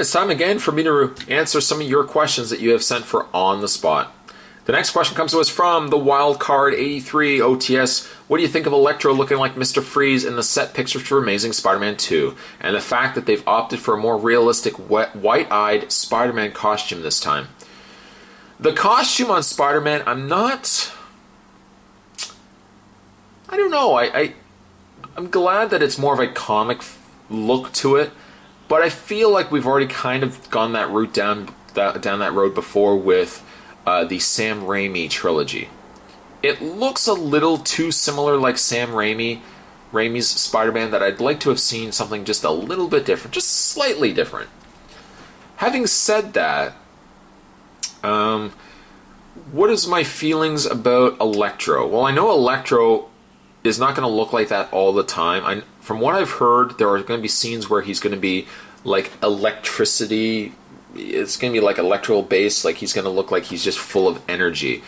it's time again for me to answer some of your questions that you have sent for On the Spot. The next question comes to us from the Wildcard 83 OTS. What do you think of Electro looking like Mr. Freeze in the set pictures for Amazing Spider-Man 2? And the fact that they've opted for a more realistic, white-eyed Spider-Man costume this time. The costume on Spider-Man, I don't know. I'm glad that it's more of a comic look to it, but I feel like we've already kind of gone that route down that road before with the Sam Raimi trilogy. It looks a little too similar like Sam Raimi's Spider-Man that I'd like to have seen something just a little bit different, just slightly different. Having said that, what is my feelings about Electro? Well, I know Electro is not going to look like that all the time. From what I've heard, there are going to be scenes where he's going to be like electricity. It's going to be like electrical based, like he's going to look like he's just full of energy.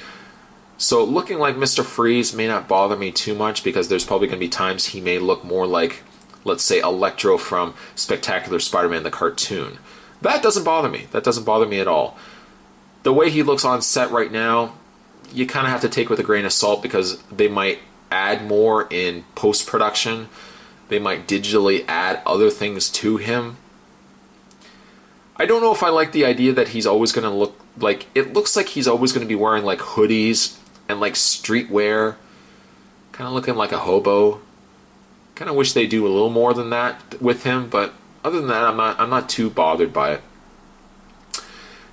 So looking like Mr. Freeze may not bother me too much because there's probably going to be times he may look more like, let's say, Electro from Spectacular Spider-Man the cartoon. That doesn't bother me. That doesn't bother me at all. The way he looks on set right now, you kind of have to take with a grain of salt because they might add more in post-production. They might digitally add other things to him. I don't know if I like the idea that he's always going to look like... It looks like he's always going to be wearing like hoodies and like streetwear. Kind of looking like a hobo. Kind of wish they do a little more than that with him, but other than that, I'm not too bothered by it.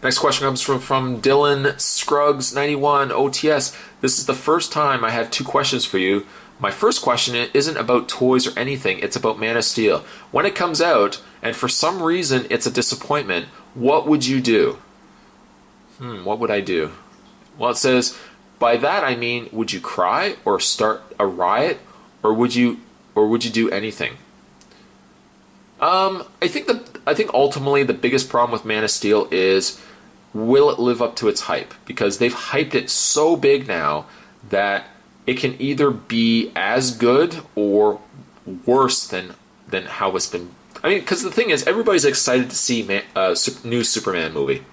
Next question comes from Dylan Scruggs 91 OTS. This is the first time I have two questions for you. My first question isn't about toys or anything. It's about Man of Steel. When it comes out, and for some reason it's a disappointment, what would you do? What would I do? Well, it says, by that I mean, would you cry or start a riot, or would you do anything? I think ultimately the biggest problem with Man of Steel is, will it live up to its hype? Because they've hyped it so big now that it can either be as good or worse than how it's been. I mean, because the thing is, everybody's excited to see new Superman movie.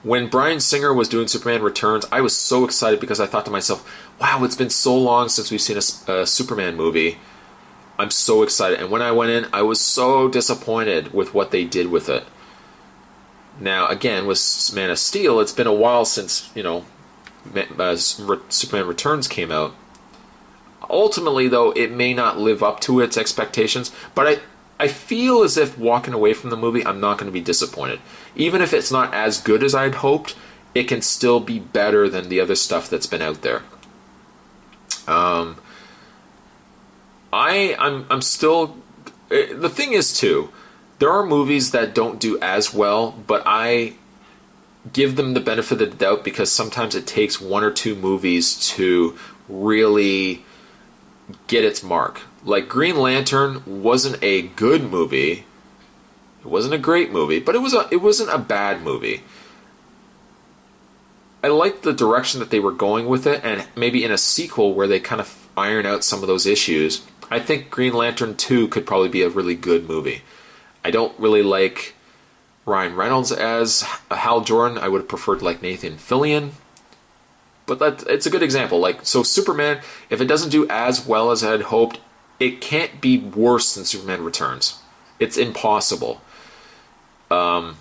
When Bryan Singer was doing Superman Returns, I was so excited because I thought to myself, wow, it's been so long since we've seen a Superman movie. I'm so excited. And when I went in, I was so disappointed with what they did with it. Now, again, with Man of Steel, it's been a while since, Superman Returns came out. Ultimately, though, it may not live up to its expectations, but I feel as if walking away from the movie, I'm not going to be disappointed. Even if it's not as good as I'd hoped, it can still be better than the other stuff that's been out there. I'm still... The thing is, too, there are movies that don't do as well, but I give them the benefit of the doubt because sometimes it takes one or two movies to really get its mark. Like Green Lantern wasn't a good movie. It wasn't a great movie, but it wasn't a bad movie. I liked the direction that they were going with it, and maybe in a sequel where they kind of iron out some of those issues, I think Green Lantern 2 could probably be a really good movie. I don't really like Ryan Reynolds as Hal Jordan. I would have preferred like Nathan Fillion. But it's a good example. So Superman, if it doesn't do as well as I had hoped, it can't be worse than Superman Returns. It's impossible. But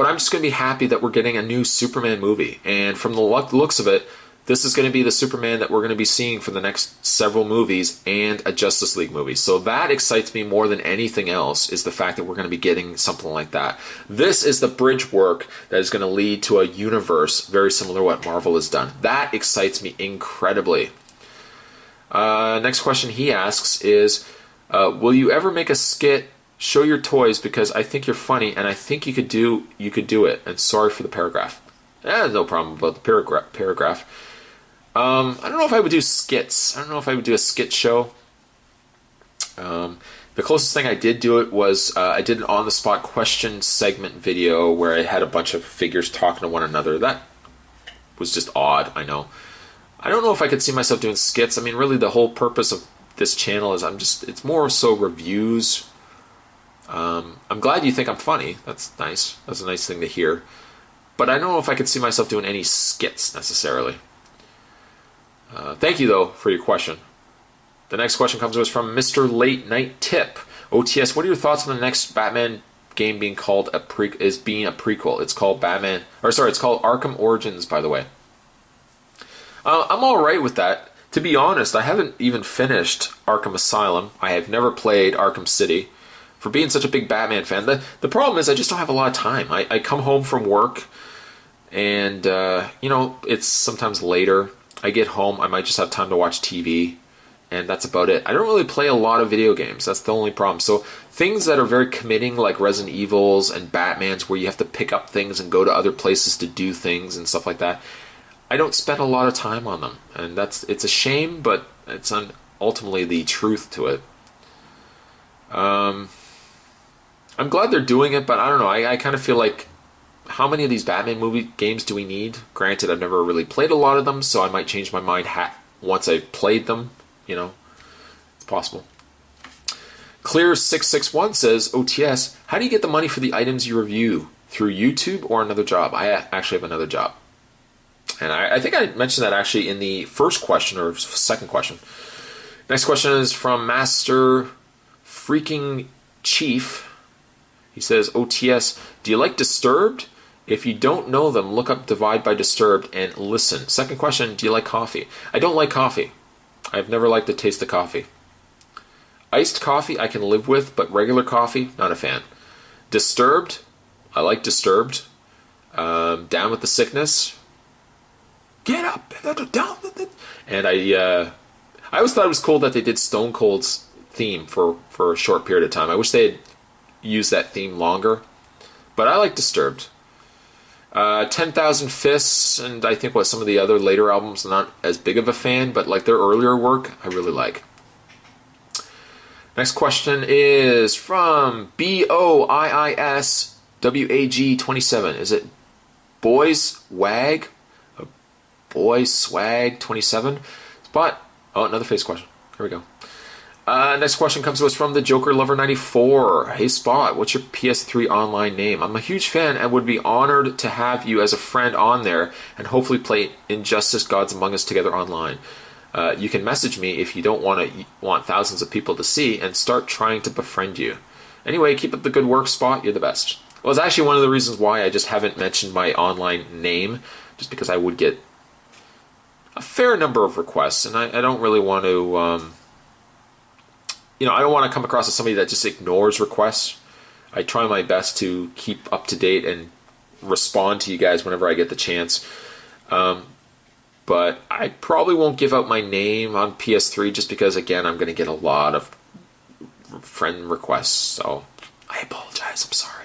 I'm just going to be happy that we're getting a new Superman movie. And from the looks of it, this is going to be the Superman that we're going to be seeing for the next several movies and a Justice League movie. So that excites me more than anything else, is the fact that we're going to be getting something like that. This is the bridge work that is going to lead to a universe very similar to what Marvel has done. That excites me incredibly. Next question he asks is, will you ever make a skit, show your toys, because I think you're funny and I think you could do it, and sorry for the paragraph. No problem about the paragraph. I don't know if I would do skits. I don't know if I would do a skit show. The closest thing I did do it was I did an on-the-spot question segment video where I had a bunch of figures talking to one another. That was just odd, I know. I don't know if I could see myself doing skits. I mean, really the whole purpose of this channel is it's more so reviews I'm glad you think I'm funny. That's nice. That's a nice thing to hear. But I don't know if I could see myself doing any skits necessarily. Thank you, though, for your question. The next question comes to us from Mr. Late Night Tip. OTS, what are your thoughts on the next Batman game being called being a prequel? It's called it's called Arkham Origins, by the way. I'm all right with that. To be honest, I haven't even finished Arkham Asylum. I have never played Arkham City. For being such a big Batman fan, the problem is I just don't have a lot of time. I come home from work, and it's sometimes later. I get home, I might just have time to watch TV, and that's about it. I don't really play a lot of video games. That's the only problem. So things that are very committing, like Resident Evils and Batmans, where you have to pick up things and go to other places to do things and stuff like that, I don't spend a lot of time on them, and it's a shame, but it's ultimately the truth to it. I'm glad they're doing it, but I don't know. I kind of feel like, how many of these Batman movie games do we need? Granted, I've never really played a lot of them, so I might change my mind once I played them. It's possible. Clear661 says, OTS, how do you get the money for the items you review? Through YouTube or another job? I actually have another job. And I think I mentioned that actually in the first question or second question. Next question is from Master Freaking Chief. He says, OTS, do you like Disturbed? If you don't know them, look up Divide by Disturbed and listen. Second question, do you like coffee? I don't like coffee. I've never liked the taste of coffee. Iced coffee I can live with, but regular coffee, not a fan. Disturbed, I like Disturbed. Down with the Sickness. Get up, down with it. And I always thought it was cool that they did Stone Cold's theme for a short period of time. I wish they had used that theme longer, but I like Disturbed. 10,000 Fists, and I think some of the other later albums, I'm not as big of a fan, but like their earlier work, I really like. Next question is from BOIISWAG27. Is it Boys Wag? Boys Swag 27? Another face question. Here we go. Next question comes to us from the Joker Lover 94. Hey Spot, what's your PS3 online name? I'm a huge fan and would be honored to have you as a friend on there and hopefully play Injustice Gods Among Us together online. You can message me if you don't want thousands of people to see and start trying to befriend you. Anyway, keep up the good work, Spot. You're the best. Well, it's actually one of the reasons why I just haven't mentioned my online name, just because I would get a fair number of requests, and I don't really want to, I don't want to come across as somebody that just ignores requests. I try my best to keep up to date and respond to you guys whenever I get the chance. But I probably won't give out my name on PS3 just because, again, I'm going to get a lot of friend requests, so I apologize. I'm sorry.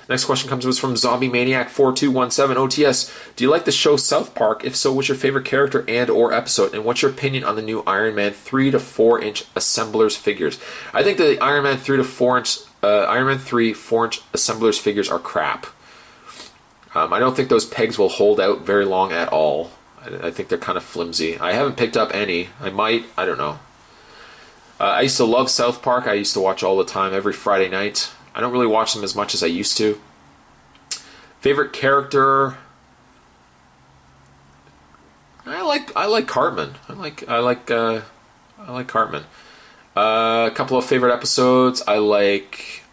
Next question comes to us from Zombie Maniac 4217 OTS. Do you like the show South Park? If so, what's your favorite character and or episode? And what's your opinion on the new Iron Man 3 to 4 inch assemblers figures? I think the Iron Man 3 4-inch assemblers figures are crap. I don't think those pegs will hold out very long at all. I think they're kind of flimsy. I haven't picked up any. I might. I don't know. I used to love South Park. I used to watch all the time, every Friday night. I don't really watch them as much as I used to. Favorite character? I like Cartman. I like Cartman. A couple of favorite episodes. I like.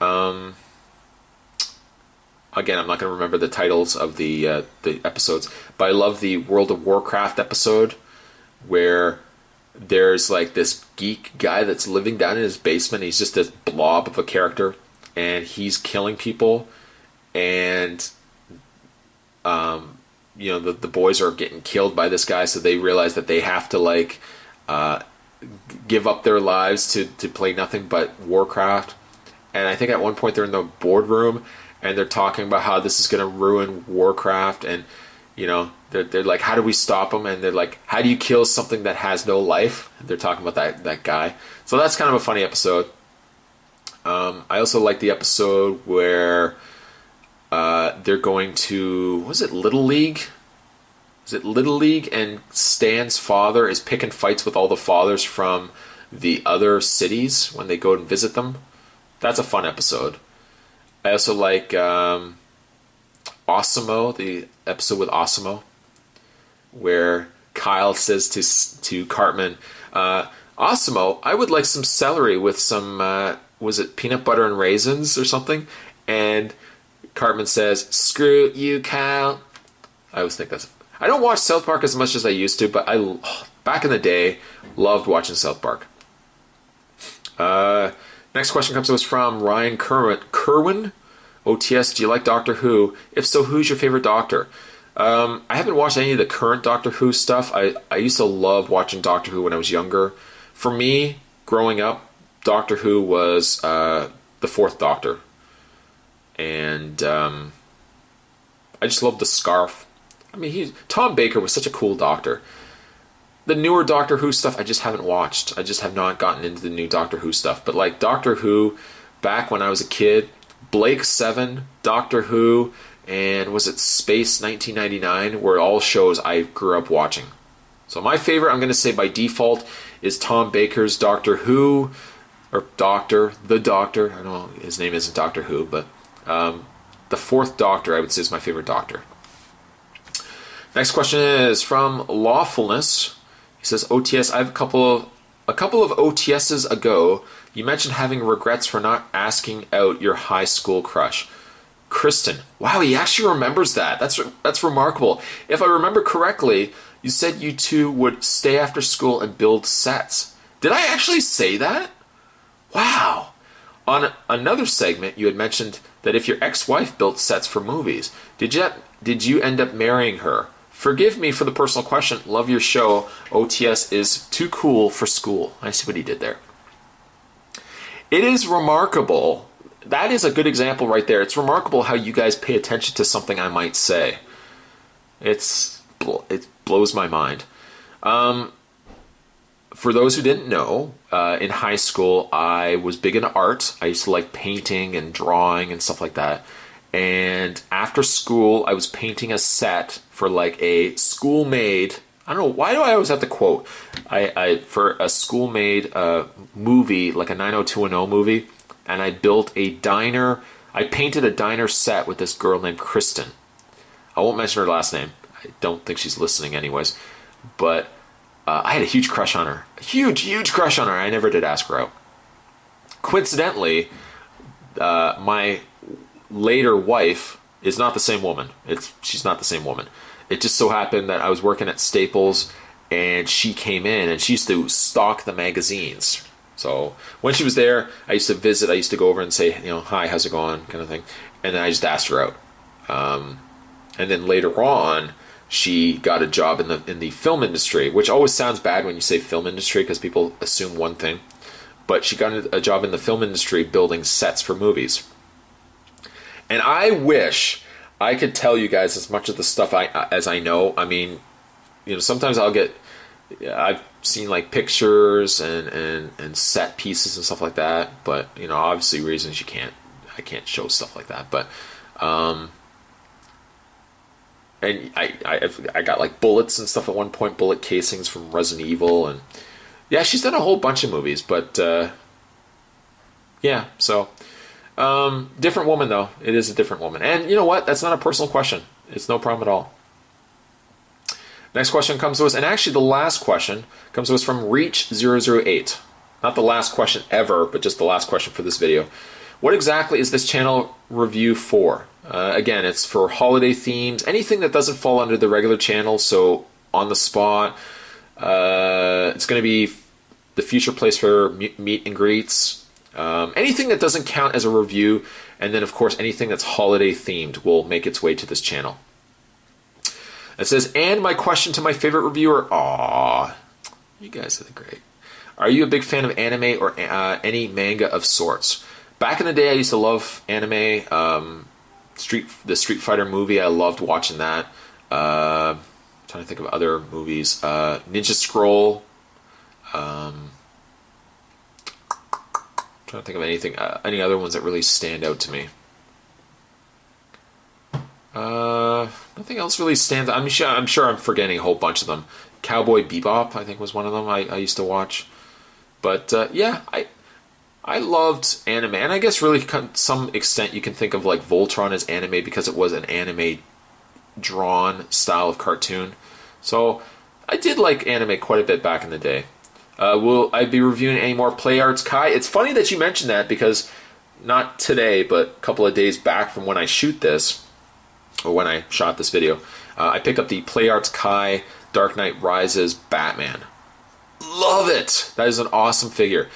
Again, I'm not going to remember the titles of the episodes, but I love the World of Warcraft episode where there's like this geek guy that's living down in his basement. He's just this blob of a character, and he's killing people, and the boys are getting killed by this guy, so they realize that they have to give up their lives to play nothing but Warcraft. And I think at one point they're in the boardroom and they're talking about how this is going to ruin Warcraft, and they're like, how do we stop them? And they're like, how do you kill something that has no life? And they're talking about that guy. So that's kind of a funny episode. I also like the episode where they're going to, was it Little League? Is it Little League? And Stan's father is picking fights with all the fathers from the other cities when they go and visit them. That's a fun episode. I also like Osimo, the episode with Osimo, where Kyle says to Cartman, Osimo, I would like some celery with some, was it peanut butter and raisins or something? And Cartman says, screw you, Kyle. I always think that's... I don't watch South Park as much as I used to, but back in the day, loved watching South Park. Next question comes to us from Ryan Kerwin. OTS, do you like Doctor Who? If so, who's your favorite Doctor? I haven't watched any of the current Doctor Who stuff. I used to love watching Doctor Who when I was younger. For me, growing up, Doctor Who was the Fourth Doctor. And I just loved the scarf. I mean, Tom Baker was such a cool Doctor. The newer Doctor Who stuff I just haven't watched. I just have not gotten into the new Doctor Who stuff. But like Doctor Who, back when I was a kid, Blake 7, Doctor Who, and was it Space 1999, were all shows I grew up watching. So my favorite, I'm going to say by default, is Tom Baker's Doctor Who, or the Doctor. I know his name isn't Doctor Who, but the Fourth Doctor, I would say, is my favorite Doctor. Next question is from Lawfulness. He says, OTS, I have a couple of OTSs ago, you mentioned having regrets for not asking out your high school crush. Kristen. Wow, he actually remembers that. That's remarkable. If I remember correctly, you said you two would stay after school and build sets. Did I actually say that? Wow. On another segment, you had mentioned that if your ex-wife built sets for movies, did you end up marrying her? Forgive me for the personal question. Love your show. OTS is too cool for school. I see what he did there. It is remarkable. That is a good example right there. It's remarkable how you guys pay attention to something I might say. It blows my mind. For those who didn't know, in high school, I was big into art. I used to like painting and drawing and stuff like that. And after school, I was painting a set for like a school-made... I don't know, why do I always have to quote? For a school-made movie, like a 90210 movie, and I built a diner... I painted a diner set with this girl named Kristen. I won't mention her last name. I don't think she's listening anyways. But I had a huge crush on her. A huge crush on her. I never did ask her out. Coincidentally, my later wife is not the same woman. She's not the same woman. It just so happened that I was working at Staples and she came in and she used to stock the magazines. So when she was there, I used to visit. I used to go over and say, hi, how's it going, kind of thing. And then I just asked her out. And then later on, she got a job in the film industry, which always sounds bad when you say film industry because people assume one thing. But she got a job in the film industry building sets for movies. And I wish I could tell you guys as much of the stuff as I know. I mean, sometimes I've seen like pictures and set pieces and stuff like that. But, obviously reasons I can't show stuff like that. But, and I got like bullets and stuff at one point, bullet casings from Resident Evil. And yeah, she's done a whole bunch of movies, but yeah, so... different woman though. It is a different woman. And you know what? That's not a personal question. It's no problem at all. Next question comes to us, and actually the last question comes to us from Reach008. Not the last question ever, but just the last question for this video. What exactly is this channel review for? Again, it's for holiday themes, anything that doesn't fall under the regular channel, so on the spot. It's going to be the future place for meet and greets. Anything that doesn't count as a review, and then of course anything that's holiday themed will make its way to this channel. It says, and my question to my favorite reviewer, aww, you guys are great. Are you a big fan of anime or any manga of sorts? Back in the day, I used to love anime. The Street Fighter movie, I loved watching that. Trying to think of other movies. Ninja Scroll. Trying to think of anything, any other ones that really stand out to me. Nothing else really stands out. I'm sure I'm forgetting a whole bunch of them. Cowboy Bebop, I think, was one of them I used to watch. But yeah, I loved anime, and I guess really to some extent you can think of like Voltron as anime because it was an anime drawn style of cartoon. So I did like anime quite a bit back in the day. Will I be reviewing any more Play Arts Kai? It's funny that you mentioned that because not today, but a couple of days back from when I shoot this, or when I shot this video, I picked up the Play Arts Kai Dark Knight Rises Batman. Love it! That is an awesome figure.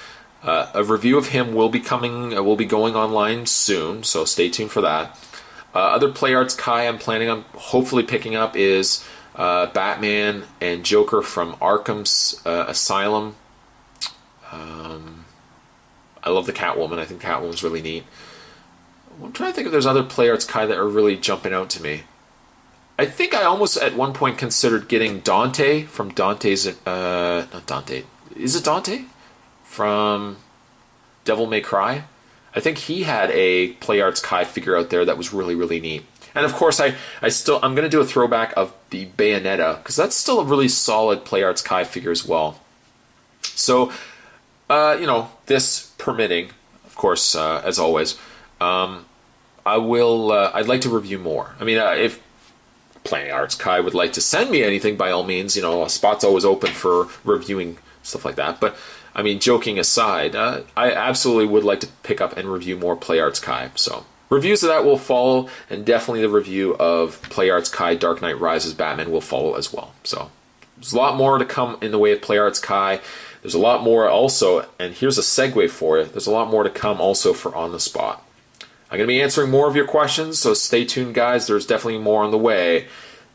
A review of him will be going online soon, so stay tuned for that. Other Play Arts Kai I'm planning on hopefully picking up is Batman and Joker from Arkham's Asylum. I love the Catwoman. I think Catwoman's really neat. I'm trying to think if there's other Play Arts Kai that are really jumping out to me. I think I almost at one point considered getting Dante from Dante's... not Dante. Is it Dante? From Devil May Cry. I think he had a Play Arts Kai figure out there that was really, really neat. And of course, I'm going to do a throwback of the Bayonetta, because that's still a really solid Play Arts Kai figure as well. So, this permitting, of course, as always, I'd like to review more. I mean, if Play Arts Kai would like to send me anything, by all means, a spot's always open for reviewing stuff like that. But, I mean, joking aside, I absolutely would like to pick up and review more Play Arts Kai. So, reviews of that will follow, and definitely the review of Play Arts Kai Dark Knight Rises Batman will follow as well. So, there's a lot more to come in the way of Play Arts Kai. There's a lot more also, and here's a segue for it, there's a lot more to come also for On the Spot. I'm going to be answering more of your questions, so stay tuned, guys. There's definitely more on the way.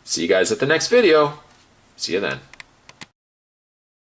See you guys at the next video. See you then.